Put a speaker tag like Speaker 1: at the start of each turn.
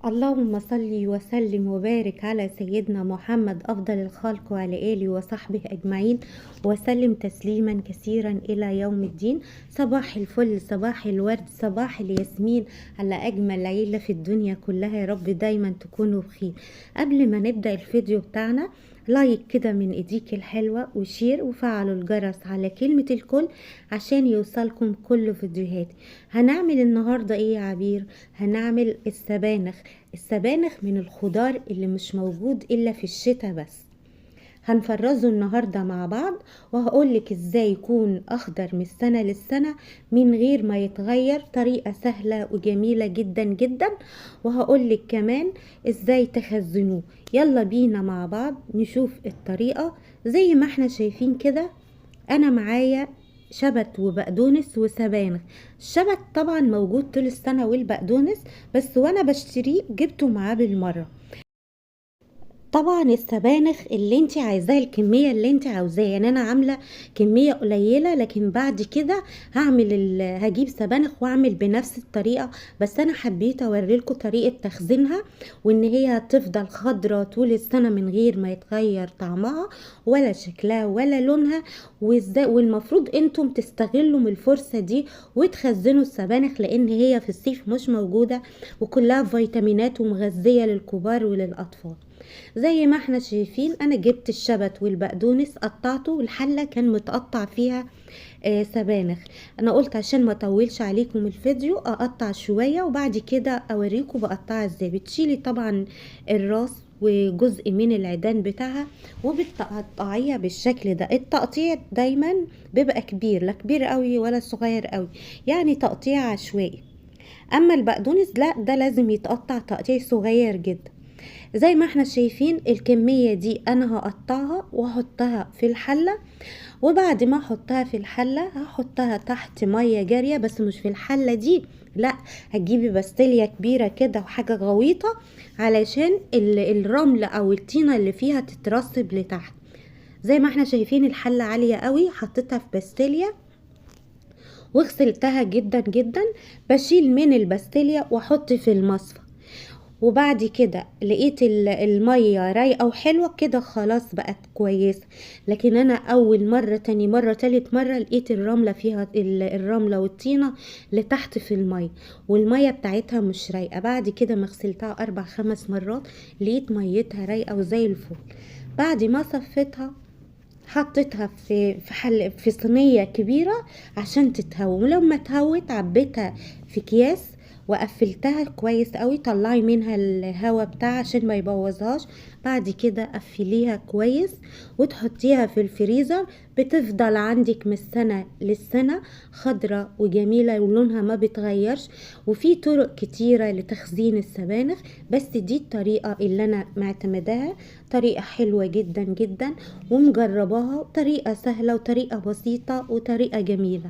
Speaker 1: اللهم صل وسلم وبارك على سيدنا محمد أفضل الخلق وعلى آله وصحبه أجمعين وسلم تسليما كثيرا إلى يوم الدين. صباح الفل، صباح الورد، صباح الياسمين على أجمل عيلة في الدنيا كلها، يا رب دايما تكونوا بخير. قبل ما نبدأ الفيديو بتاعنا، لايك كده من ايديك الحلوة وشير وفعلوا الجرس على كلمة الكل عشان يوصلكم كل فيديوهاتي. هنعمل النهاردة ايه يا عبير؟ هنعمل السبانخ من الخضار اللي مش موجود الا في الشتاء بس. هنفرزه النهاردة مع بعض، وهقولك ازاي يكون اخضر من السنة للسنة من غير ما يتغير. طريقة سهلة وجميلة جدا جدا، وهقولك كمان ازاي تخزنوه. يلا بينا مع بعض نشوف الطريقة. زي ما احنا شايفين كده، انا معايا شبت وبقدونس وسبانخ. الشبت طبعا موجود طول السنة، والبقدونس بس وانا بشتريه جبته معاه بالمرة. طبعا السبانخ اللي انت عايزاه، الكمية اللي انت عاوزاه. يعني انا عاملة كمية قليلة، لكن بعد كده هجيب سبانخ واعمل بنفس الطريقة. بس انا حبيت اوريلكم طريقة تخزينها، وان هي تفضل خضرة طول السنة من غير ما يتغير طعمها ولا شكلها ولا لونها. والمفروض انتم تستغلوا من الفرصة دي وتخزنوا السبانخ، لان هي في الصيف مش موجودة، وكلها فيتامينات ومغذية للكبار وللأطفال. زي ما احنا شايفين، انا جبت الشبت والبقدونس قطعته، والحلة كان متقطع فيها سبانخ. انا قلت عشان ما اطولش عليكم الفيديو اقطع شوية، وبعد كده اوريكم بقطعها ازاي. بتشيلي طبعا الراس وجزء من العيدان بتاعها، وبتقطعيها بالشكل ده. التقطيع دايما بيبقى كبير، لا كبير قوي ولا صغير قوي، يعني تقطيع عشوائي. اما البقدونس لا، ده لازم يتقطع تقطيع صغير جدا. زي ما احنا شايفين الكمية دي انا هقطعها واحطها في الحلة. وبعد ما احطها في الحلة هحطها تحت مية جارية، بس مش في الحلة دي، لا، هتجيبي بستيلية كبيرة كده وحاجة غويطة علشان الرمل او الطينة اللي فيها تترسب لتحت. زي ما احنا شايفين الحلة عالية قوي، حطيتها في بستيلية وغسلتها جدا جدا. بشيل من البستيلية واحط في المصفى. وبعد كده لقيت المية رايقة وحلوة كده، خلاص بقت كويسة. لكن انا اول مرة، تاني مرة، تالت مرة لقيت الرملة فيها الرملة والطينة لتحت في المية، والمية بتاعتها مش رايقة. بعد كده ما غسلتها 4 5 مرات لقيت ميتها رايقة وزي الفل. بعد ما صفتها حطيتها في صينية كبيرة عشان تتهوى، ولما اتهوت عبيتها في اكياس وقفلتها كويس قوي. طلعي منها الهواء بتاعها عشان ما يبوظهاش. بعد كده قفليها كويس وتحطيها في الفريزر. بتفضل عندك من السنة للسنة خضرة وجميلة ولونها ما بتغيرش. وفي طرق كتيرة لتخزين السبانخ، بس دي الطريقة اللي انا معتمداها. طريقة حلوة جدا جدا ومجرباها، طريقة سهلة وطريقة بسيطة وطريقة جميلة.